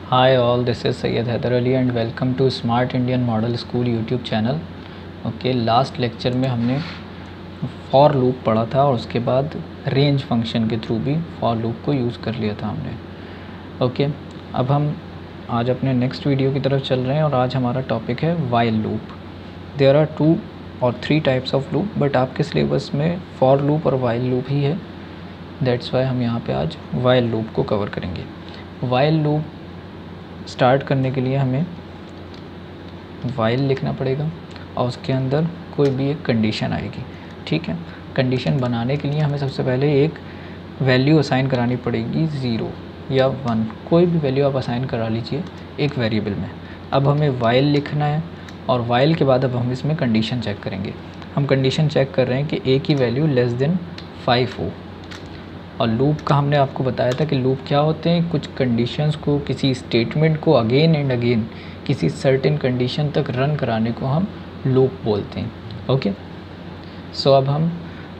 Hi all, this is Syed Haider Ali and welcome to Smart Indian Model School YouTube channel. Okay, last lecture में हमने for loop पढ़ा था और उसके बाद रेंज फंक्शन के थ्रू भी फॉर लूप को यूज़ कर लिया था हमने। ओके, अब हम आज अपने नेक्स्ट वीडियो की तरफ चल रहे हैं और आज हमारा टॉपिक है वाइल लूप। देयर आर 2 और 3 टाइप्स ऑफ लूप, बट आपके सिलेबस में फॉर लूप और वाइल लूप ही है। दैट्स वाई हम यहाँ पे आज वाइल लूप को कवर करेंगे। वाइल लूप स्टार्ट करने के लिए हमें वाइल लिखना पड़ेगा और उसके अंदर कोई भी एक कंडीशन आएगी। ठीक है, कंडीशन बनाने के लिए हमें सबसे पहले एक वैल्यू असाइन करानी पड़ेगी, 0 या 1, कोई भी वैल्यू आप असाइन करा लीजिए एक वेरिएबल में। अब हमें वाइल लिखना है और वाइल के बाद अब हम इसमें कंडीशन चेक करेंगे। हम कंडीशन चेक कर रहे हैं कि ए की वैल्यू लेस देन 5 हो। और लूप का हमने आपको बताया था कि लूप क्या होते हैं, कुछ कंडीशंस को, किसी स्टेटमेंट को अगेन एंड अगेन किसी सर्टेन कंडीशन तक रन कराने को हम लूप बोलते हैं। ओके, सो अब हम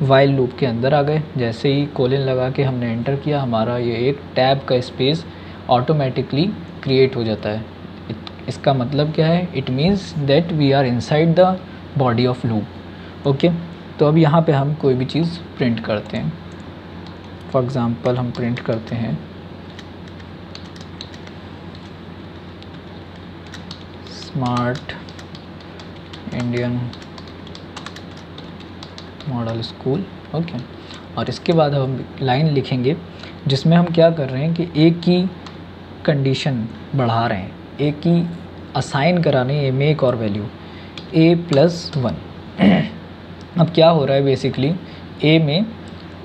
वाइल लूप के अंदर आ गए। जैसे ही कोलन लगा के हमने एंटर किया, हमारा ये एक टैब का स्पेस ऑटोमेटिकली क्रिएट हो जाता है। इसका मतलब क्या है? It means that we are inside the body of loop. Okay, तो अब यहाँ पे हम कोई भी चीज़ प्रिंट करते हैं। फॉर एग्ज़ाम्पल हम प्रिंट करते हैं smart Indian model school. Okay, और इसके बाद हम लाइन लिखेंगे जिसमें हम क्या कर रहे हैं कि ए की कंडीशन बढ़ा रहे हैं, ए की असाइन करा रहे हैं में एक और वैल्यू a+1। अब क्या हो रहा है, बेसिकली ए में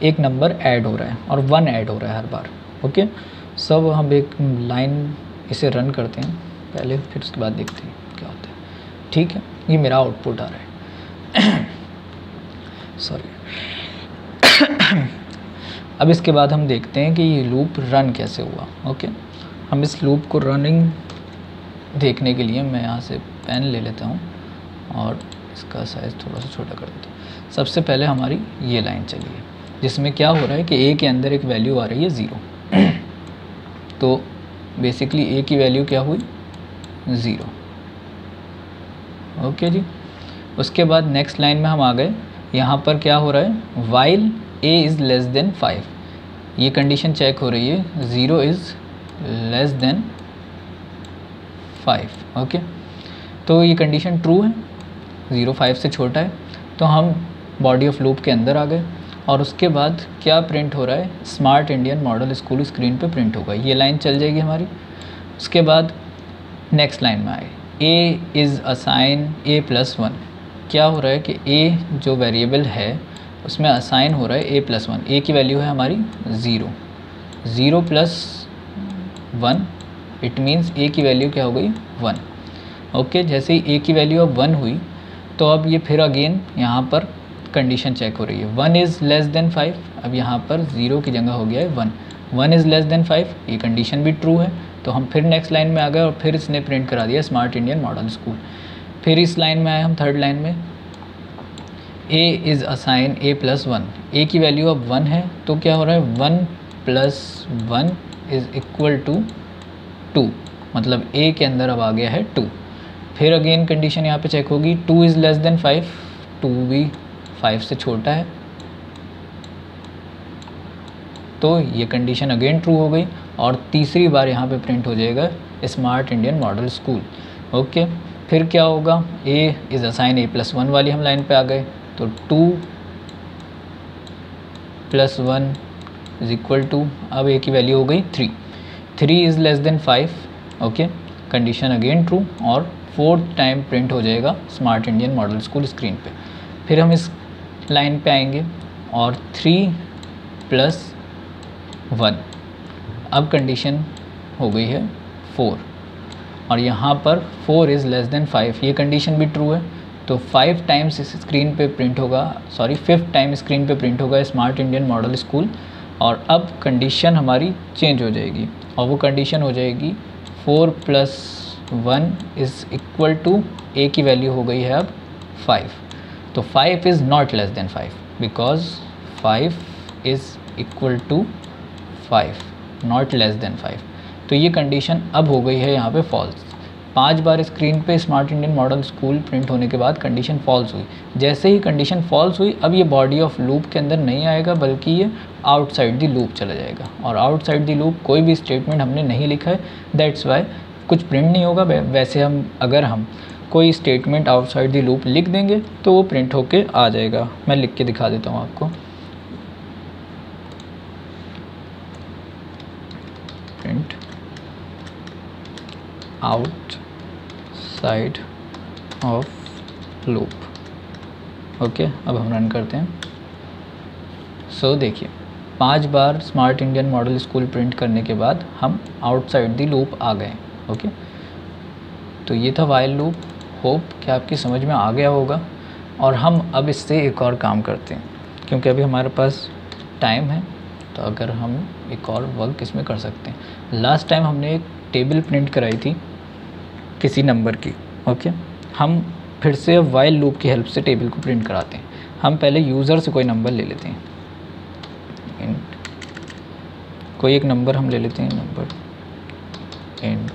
एक नंबर ऐड हो रहा है और 1 ऐड हो रहा है हर बार। ओके, सब हम एक लाइन इसे रन करते हैं पहले, फिर उसके बाद देखते हैं क्या होता है। ठीक है, ये मेरा आउटपुट आ रहा है। सॉरी। अब इसके बाद हम देखते हैं कि ये लूप रन कैसे हुआ। ओके, हम इस लूप को रनिंग देखने के लिए मैं यहाँ से पेन ले लेता हूँ और इसका साइज़ थोड़ा सा छोटा कर देता हूँ। सबसे पहले हमारी ये लाइन चलिए जिसमें क्या हो रहा है कि ए के अंदर एक वैल्यू आ रही है 0। तो बेसिकली ए की वैल्यू क्या हुई? 0। ओके जी, उसके बाद नेक्स्ट लाइन में हम आ गए। यहाँ पर क्या हो रहा है? While A is less than 5, ये कंडीशन चेक हो रही है, 0 इज़ लेस देन 5। ओके, तो ये कंडीशन ट्रू है, 0 5 से छोटा है। तो हम बॉडी ऑफ लूप के अंदर आ गए और उसके बाद क्या प्रिंट हो रहा है? Smart Indian model school screen पे प्रिंट होगा। ये लाइन चल जाएगी हमारी। उसके बाद नेक्स्ट लाइन में आए, ए इज़ असाइन a+1। क्या हो रहा है कि ए जो वेरिएबल है उसमें असाइन हो रहा है a+1। ए की वैल्यू है हमारी 0, 0 + 1, इट मीन्स ए की वैल्यू क्या हो गई? 1। ओके, जैसे ही ए की वैल्यू अब 1 हुई तो अब ये फिर अगेन यहाँ पर कंडीशन चेक हो रही है, 1 इज़ लेस देन 5। अब यहाँ पर 0 की जगह हो गया है 1, 1 इज़ लेस देन 5, ये कंडीशन भी ट्रू है। तो हम फिर नेक्स्ट लाइन में आ गए और फिर इसने प्रिंट करा दिया स्मार्ट इंडियन मॉडल स्कूल। फिर इस लाइन में आए हम थर्ड लाइन में, ए इज़ असाइन a+1। ए की वैल्यू अब 1 है तो क्या हो रहा है? 1 + 1 इज़ इक्वल टू 2, मतलब ए के अंदर अब आ गया है 2। फिर अगेन कंडीशन यहाँ पे चेक होगी, 2 इज़ लेस देन 5, 2 भी 5 से छोटा है, तो ये कंडीशन अगेन ट्रू हो गई और तीसरी बार यहाँ पे प्रिंट हो जाएगा smart Indian model school. Okay, फिर क्या होगा? ए इज़ असाइन a+1 वाली हम लाइन पे आ गए, तो 2 + 1 इज़ इक्वल टू, अब ए की वैल्यू हो गई 3, 3 is less than 5। Okay, condition again true और 4th टाइम प्रिंट हो जाएगा smart Indian model school screen पे। फिर हम इस लाइन पे आएंगे और 3 + 1, अब कंडीशन हो गई है 4 और यहाँ पर 4 इज़ लेस देन 5, ये कंडीशन भी ट्रू है। तो 5 टाइम्स इस स्क्रीन पे प्रिंट होगा, सॉरी 5th टाइम स्क्रीन पे प्रिंट होगा स्मार्ट इंडियन मॉडल स्कूल। और अब कंडीशन हमारी चेंज हो जाएगी और वो कंडीशन हो जाएगी 4 + 1 इज़ इक्वल टू, ए की वैल्यू हो गई है अब 5। तो 5 is not less than 5 because 5 is equal to 5, not less than 5। तो ये कंडीशन अब हो गई है यहाँ पे फॉल्स। 5 बार स्क्रीन पे smart Indian model school print होने के बाद कंडीशन फॉल्स हुई। जैसे ही कंडीशन फॉल्स हुई, अब ये बॉडी ऑफ लूप के अंदर नहीं आएगा, बल्कि ये आउटसाइड द लूप चला जाएगा। और आउटसाइड द लूप कोई भी स्टेटमेंट हमने नहीं लिखा है, दैट्स वाई कुछ प्रिंट नहीं होगा। वैसे अगर हम कोई स्टेटमेंट आउटसाइड द लूप लिख देंगे तो वो प्रिंट होके आ जाएगा। मैं लिख के दिखा देता हूँ आपको। Print outside of loop. Okay, अब हम रन करते हैं। सो देखिए 5 बार smart Indian model school print करने के बाद हम आउटसाइड द लूप आ गए। ओके, तो ये था वाइल लूप। होप कि आपकी समझ में आ गया होगा। और हम अब इससे एक और काम करते हैं, क्योंकि अभी हमारे पास टाइम है, तो अगर हम एक और वर्क इसमें कर सकते हैं। लास्ट टाइम हमने एक टेबल प्रिंट कराई थी किसी नंबर की। ओके, हम फिर से अब वाइल लूप की हेल्प से टेबल को प्रिंट कराते हैं। हम पहले यूज़र से कोई नंबर ले लेते हैं। कोई एक नंबर हम ले लेते हैं, number int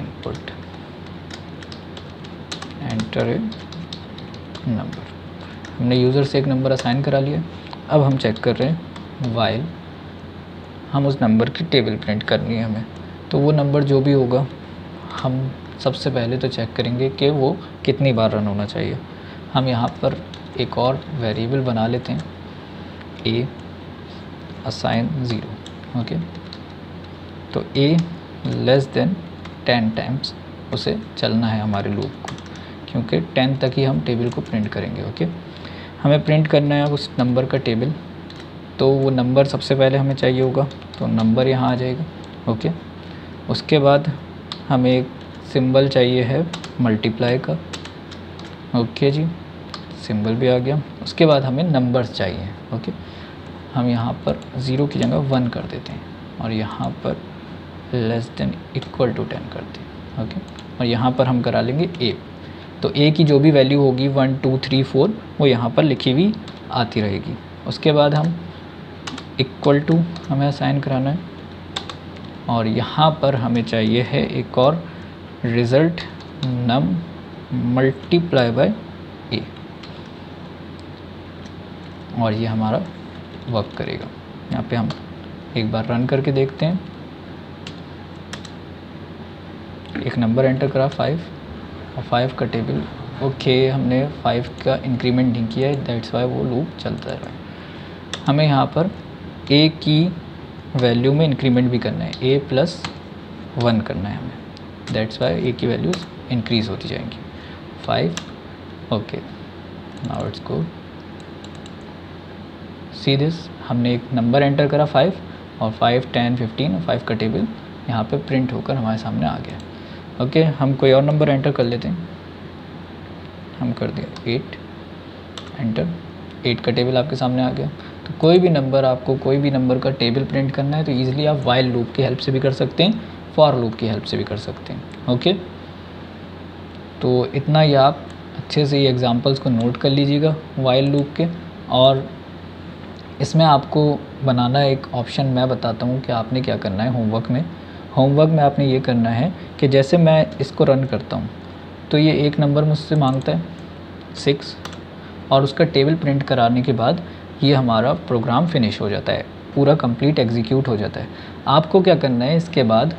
input enter a number. हमने यूज़र से एक नंबर असाइन करा लिया। अब हम चेक कर रहे हैं वाइल हम उस नंबर की टेबल प्रिंट करनी है हमें। तो वो नंबर जो भी होगा, हम सबसे पहले तो चेक करेंगे कि वो कितनी बार रन होना चाहिए। हम यहाँ पर एक और वेरिएबल बना लेते हैं, ए असाइन 0। ओके, तो ए लेस देन 10 टाइम्स उसे चलना है हमारे लूप को, क्योंकि 10 तक ही हम टेबल को प्रिंट करेंगे। ओके, हमें प्रिंट करना है उस नंबर का टेबल। तो वो नंबर सबसे पहले हमें चाहिए होगा, तो नंबर यहाँ आ जाएगा। ओके, उसके बाद हमें एक सिंबल चाहिए है मल्टीप्लाई का। ओके जी, सिंबल भी आ गया। उसके बाद हमें नंबर्स चाहिए। ओके, हम यहाँ पर 0 की जगह 1 कर देते हैं, और यहाँ पर लेस देन इक्वल टू 10 करते हैं। ओके, और यहाँ पर हम करा लेंगे ए। तो ए की जो भी वैल्यू होगी 1 2 3 4 वो यहाँ पर लिखी हुई आती रहेगी। उसके बाद हम इक्वल टू हमें असाइन कराना है, और यहाँ पर हमें चाहिए है एक और रिज़ल्ट नम मल्टीप्लाई बाय ए, और ये हमारा वर्क करेगा। यहाँ पे हम एक बार रन करके देखते हैं। एक नंबर एंटर करा 5, और 5 का टेबल। ओके, हमने 5 का इंक्रीमेंट नहीं किया है, दैट्स वाई वो लूप चलता रहा। हमें यहाँ पर ए की वैल्यू में इंक्रीमेंट भी करना है, ए प्लस 1 करना है हमें, दैट्स वाई ए की वैल्यूज़ इंक्रीज़ होती जाएंगी। 5। Okay, now it's good. See this, हमने एक नंबर एंटर करा 5, और 5 10 15 5 का टेबल यहाँ पे प्रिंट होकर हमारे सामने आ गया। ओके, हम कोई और नंबर एंटर कर लेते हैं। हम कर दिया 8 एंटर। 8 का टेबल आपके सामने आ गया। तो कोई भी नंबर, आपको कोई भी नंबर का टेबल प्रिंट करना है तो ईज़िली आप वाइल लूप की हेल्प से भी कर सकते हैं, फॉर लूप की हेल्प से भी कर सकते हैं। ओके, तो इतना ही आप अच्छे से ये एग्जांपल्स को नोट कर लीजिएगा वाइल लूप के। और इसमें आपको बनाना एक ऑप्शन मैं बताता हूँ कि आपने क्या करना है होमवर्क में। होमवर्क में आपने ये करना है कि जैसे मैं इसको रन करता हूँ तो ये एक नंबर मुझसे मांगता है 6, और उसका टेबल प्रिंट कराने के बाद ये हमारा प्रोग्राम फिनिश हो जाता है, पूरा कंप्लीट एग्जीक्यूट हो जाता है। आपको क्या करना है, इसके बाद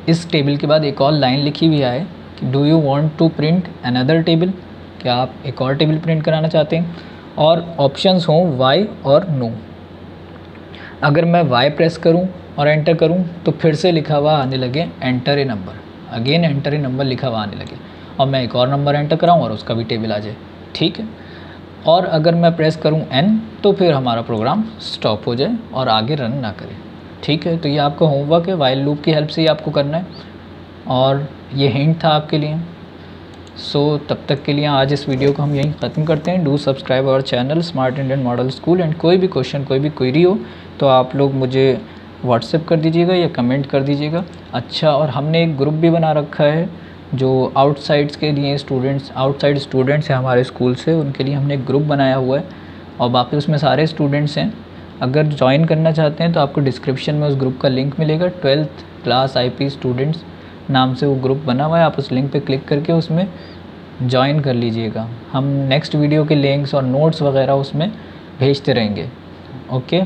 इस टेबल के बाद एक और लाइन लिखी हुई है कि do you want to print another table, क्या आप एक और टेबल प्रिंट कराना चाहते हैं, और ऑप्शंस हों वाई और नो। अगर मैं वाई प्रेस करूं और एंटर करूं तो फिर से लिखा हुआ आने लगे enter a number, again enter a number लिखा हुआ आने लगे, और मैं एक और नंबर एंटर कराऊं और उसका भी टेबल आ जाए। ठीक है, और अगर मैं प्रेस करूं एन तो फिर हमारा प्रोग्राम स्टॉप हो जाए और आगे रन ना करे। ठीक है, तो ये आपका होमवर्क है, वाइल लूप की हेल्प से ही आपको करना है, और ये हिंट था आपके लिए। सो तब तक के लिए आज इस वीडियो को हम यहीं ख़त्म करते हैं। Do subscribe our channel smart Indian model school. And कोई भी क्वेश्चन, कोई भी क्वेरी हो तो आप लोग मुझे व्हाट्सएप कर दीजिएगा या कमेंट कर दीजिएगा। अच्छा, और हमने एक ग्रुप भी बना रखा है जो आउटसाइड्स के लिए स्टूडेंट्स, आउटसाइड स्टूडेंट्स हैं हमारे स्कूल से, उनके लिए हमने एक ग्रुप बनाया हुआ है, और बाकी उसमें सारे स्टूडेंट्स हैं। अगर ज्वाइन करना चाहते हैं तो आपको डिस्क्रिप्शन में उस ग्रुप का लिंक मिलेगा। 12th क्लास IP स्टूडेंट्स नाम से वो ग्रुप बना हुआ है, आप उस लिंक पे क्लिक करके उसमें ज्वाइन कर लीजिएगा। हम नेक्स्ट वीडियो के लिंक्स और नोट्स वगैरह उसमें भेजते रहेंगे। ओके।